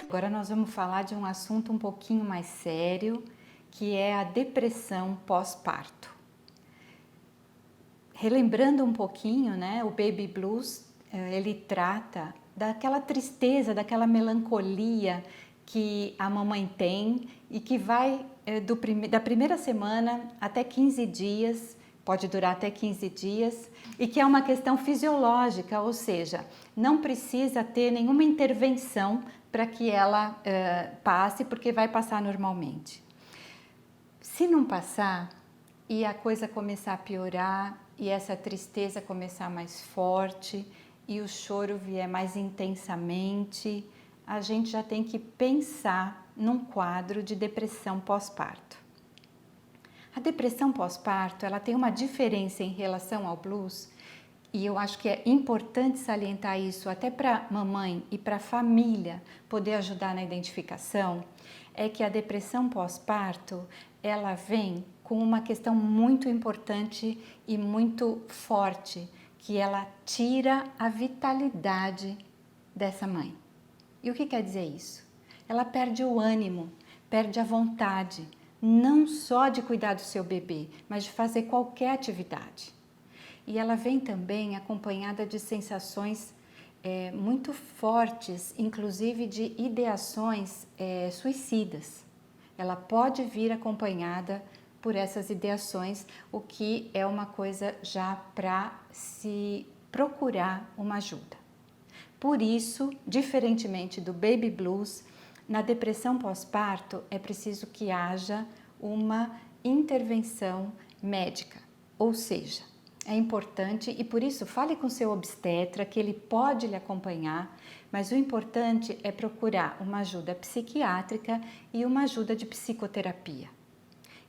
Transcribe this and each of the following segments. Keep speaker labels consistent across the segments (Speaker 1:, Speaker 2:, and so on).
Speaker 1: Agora nós vamos falar de um assunto um pouquinho mais sério, que é a depressão pós-parto. Relembrando um pouquinho, né, o Baby Blues, ele trata daquela tristeza, daquela melancolia que a mamãe tem e que vai da primeira semana até 15 dias, pode durar até 15 dias, e que é uma questão fisiológica, ou seja, não precisa ter nenhuma intervenção para que ela passe, porque vai passar normalmente. Se não passar e a coisa começar a piorar e essa tristeza começar mais forte e o choro vier mais intensamente, a gente já tem que pensar num quadro de depressão pós-parto. A depressão pós-parto, ela tem uma diferença em relação ao blues, e eu acho que é importante salientar isso até para a mamãe e para a família poder ajudar na identificação, é que a depressão pós-parto, ela vem com uma questão muito importante e muito forte, que ela tira a vitalidade dessa mãe. E o que quer dizer isso? Ela perde o ânimo, perde a vontade, não só de cuidar do seu bebê, mas de fazer qualquer atividade. E ela vem também acompanhada de sensações muito fortes, inclusive de ideações suicidas. Ela pode vir acompanhada por essas ideações, o que é uma coisa já para se procurar uma ajuda. Por isso, diferentemente do Baby Blues, na depressão pós-parto é preciso que haja uma intervenção médica, ou seja, é importante e por isso fale com seu obstetra que ele pode lhe acompanhar, mas o importante é procurar uma ajuda psiquiátrica e uma ajuda de psicoterapia.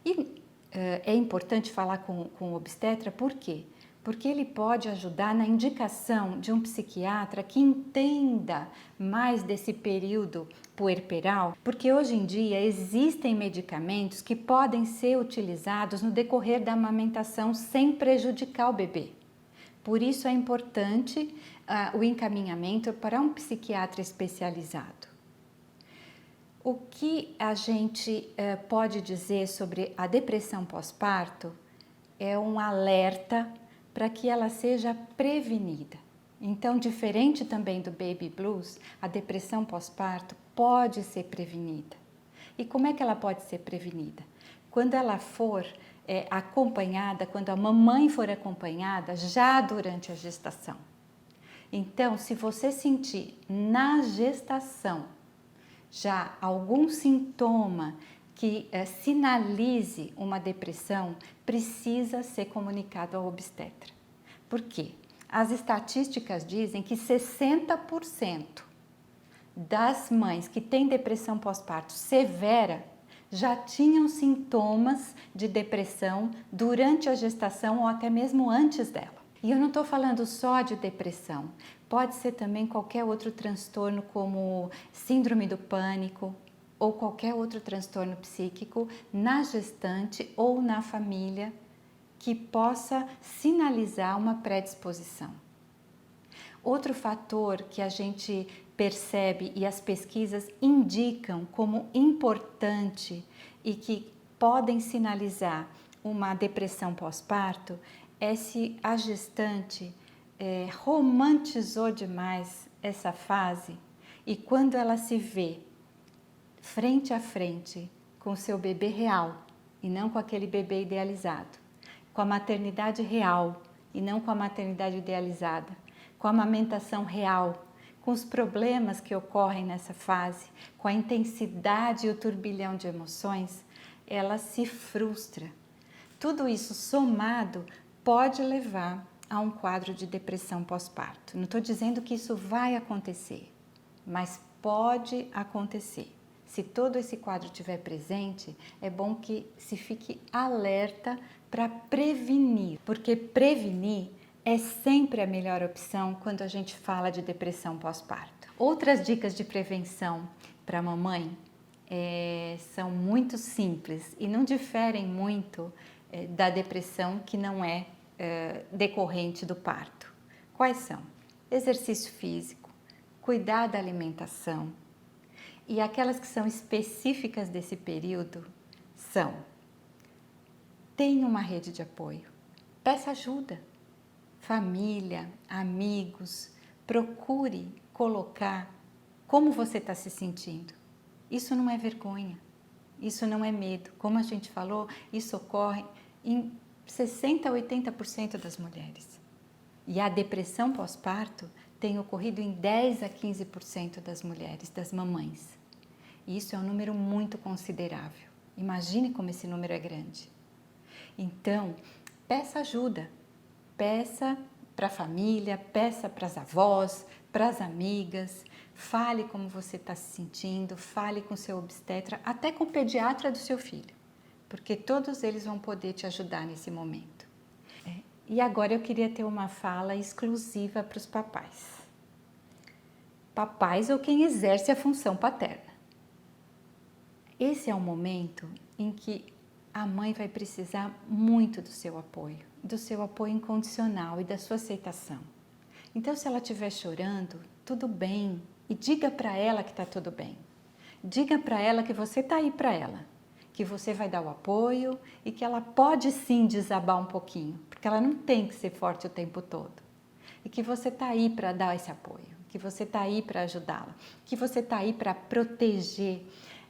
Speaker 1: E é importante falar com o obstetra, por quê? Porque ele pode ajudar na indicação de um psiquiatra que entenda mais desse período puerperal, porque hoje em dia existem medicamentos que podem ser utilizados no decorrer da amamentação sem prejudicar o bebê. Por isso é importante o encaminhamento para um psiquiatra especializado. O que a gente pode dizer sobre a depressão pós-parto é um alerta para que ela seja prevenida. Então, diferente também do Baby Blues, a depressão pós-parto pode ser prevenida. E como é que ela pode ser prevenida? Quando ela for acompanhada, quando a mamãe for acompanhada já durante a gestação. Então, se você sentir na gestação já algum sintoma que sinalize uma depressão, precisa ser comunicado ao obstetra. Por quê? As estatísticas dizem que 60% das mães que têm depressão pós-parto severa já tinham sintomas de depressão durante a gestação ou até mesmo antes dela. E eu não estou falando só de depressão, pode ser também qualquer outro transtorno como síndrome do pânico ou qualquer outro transtorno psíquico na gestante ou na família que possa sinalizar uma predisposição. Outro fator que a gente percebe e as pesquisas indicam como importante e que podem sinalizar uma depressão pós-parto é se a gestante romantizou demais essa fase e quando ela se vê frente a frente com o seu bebê real e não com aquele bebê idealizado, com a maternidade real e não com a maternidade idealizada, com a amamentação real, com os problemas que ocorrem nessa fase, com a intensidade e o turbilhão de emoções, ela se frustra. Tudo isso somado pode levar a um quadro de depressão pós-parto. Não estou dizendo que isso vai acontecer, mas pode acontecer. Se todo esse quadro estiver presente, é bom que se fique alerta para prevenir, porque prevenir é sempre a melhor opção quando a gente fala de depressão pós-parto. Outras dicas de prevenção para a mamãe são muito simples e não diferem muito da depressão que não é decorrente do parto. Quais são? Exercício físico, cuidar da alimentação, E aquelas que são específicas desse período são: tenha uma rede de apoio, peça ajuda, família, amigos, procure colocar como você está se sentindo. Isso não é vergonha, isso não é medo. Como a gente falou, isso ocorre em 60% a 80% das mulheres. E a depressão pós-parto tem ocorrido em 10% a 15% das mulheres, das mamães. E isso é um número muito considerável. Imagine como esse número é grande. Então, peça ajuda, peça para a família, peça para as avós, para as amigas, fale como você está se sentindo, fale com seu obstetra, até com o pediatra do seu filho, porque todos eles vão poder te ajudar nesse momento. E agora eu queria ter uma fala exclusiva para os papais. Papais ou quem exerce a função paterna. Esse é um momento em que a mãe vai precisar muito do seu apoio incondicional e da sua aceitação. Então, se ela estiver chorando, tudo bem, e diga para ela que está tudo bem. Diga para ela que você está aí para ela, que você vai dar o apoio e que ela pode sim desabar um pouquinho, porque ela não tem que ser forte o tempo todo. E que você está aí para dar esse apoio, que você está aí para ajudá-la, que você está aí para proteger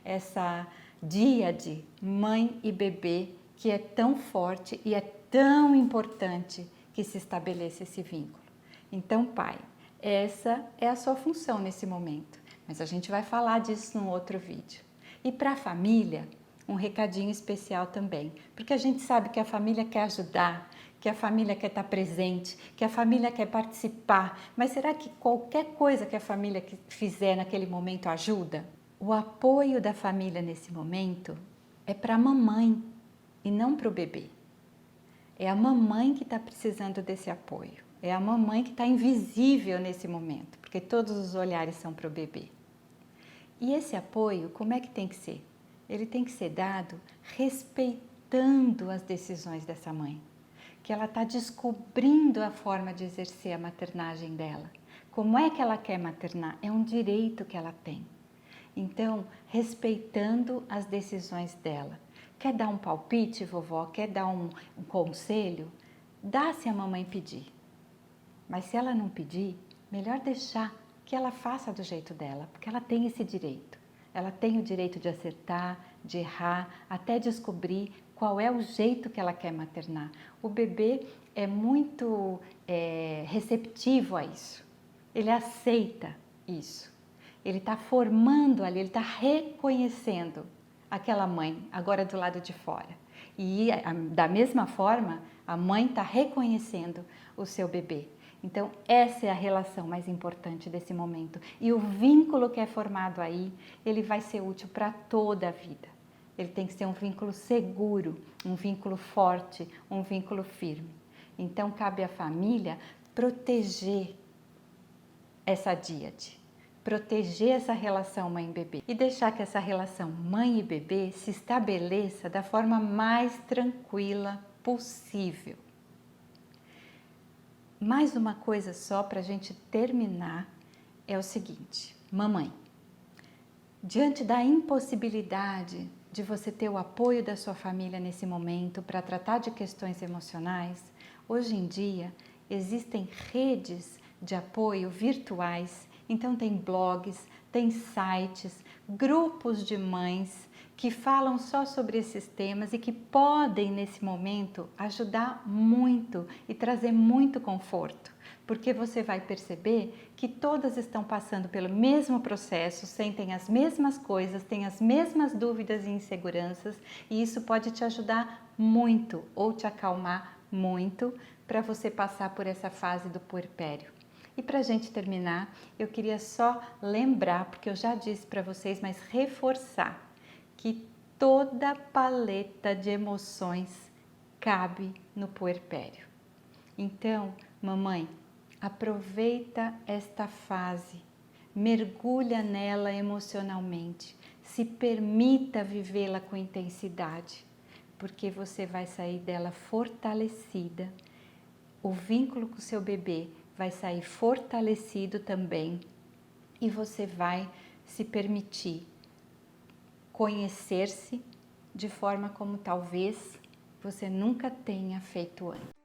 Speaker 1: essa díade mãe e bebê que é tão forte e é tão importante que se estabeleça esse vínculo. Então, pai, essa é a sua função nesse momento, mas a gente vai falar disso num outro vídeo. E para a família, um recadinho especial também, porque a gente sabe que a família quer ajudar, que a família quer estar presente, que a família quer participar, mas será que qualquer coisa que a família fizer naquele momento ajuda? O apoio da família nesse momento é para a mamãe e não para o bebê. É a mamãe que está precisando desse apoio. É a mamãe que está invisível nesse momento, porque todos os olhares são para o bebê. E esse apoio, como é que tem que ser? Ele tem que ser dado respeitando as decisões dessa mãe, que ela está descobrindo a forma de exercer a maternagem dela. Como é que ela quer maternar? É um direito que ela tem. Então, respeitando as decisões dela. Quer dar um palpite, vovó? Quer dar um conselho? Dá se a mamãe pedir. Mas se ela não pedir, melhor deixar que ela faça do jeito dela, porque ela tem esse direito. Ela tem o direito de acertar, de errar, até descobrir qual é o jeito que ela quer maternar. O bebê é muito receptivo a isso. Ele aceita isso. Ele está formando ali, ele está reconhecendo aquela mãe, agora do lado de fora. E da mesma forma, a mãe está reconhecendo o seu bebê. Então, essa é a relação mais importante desse momento. E o vínculo que é formado aí, ele vai ser útil para toda a vida. Ele tem que ser um vínculo seguro, um vínculo forte, um vínculo firme. Então, cabe à família proteger essa díade, proteger essa relação mãe-bebê e deixar que essa relação mãe e bebê se estabeleça da forma mais tranquila possível. Mais uma coisa só para a gente terminar é o seguinte: mamãe, diante da impossibilidade de você ter o apoio da sua família nesse momento para tratar de questões emocionais, hoje em dia existem redes de apoio virtuais, então tem blogs, tem sites, grupos de mães que falam só sobre esses temas e que podem nesse momento ajudar muito e trazer muito conforto, porque você vai perceber que todas estão passando pelo mesmo processo, sentem as mesmas coisas, têm as mesmas dúvidas e inseguranças, e isso pode te ajudar muito ou te acalmar muito para você passar por essa fase do puerpério. E para a gente terminar, eu queria só lembrar, porque eu já disse para vocês, mas reforçar, que toda paleta de emoções cabe no puerpério. Então, mamãe, aproveita esta fase, mergulha nela emocionalmente, se permita vivê-la com intensidade, porque você vai sair dela fortalecida. O vínculo com o seu bebê vai sair fortalecido também e você vai se permitir conhecer-se de forma como talvez você nunca tenha feito antes.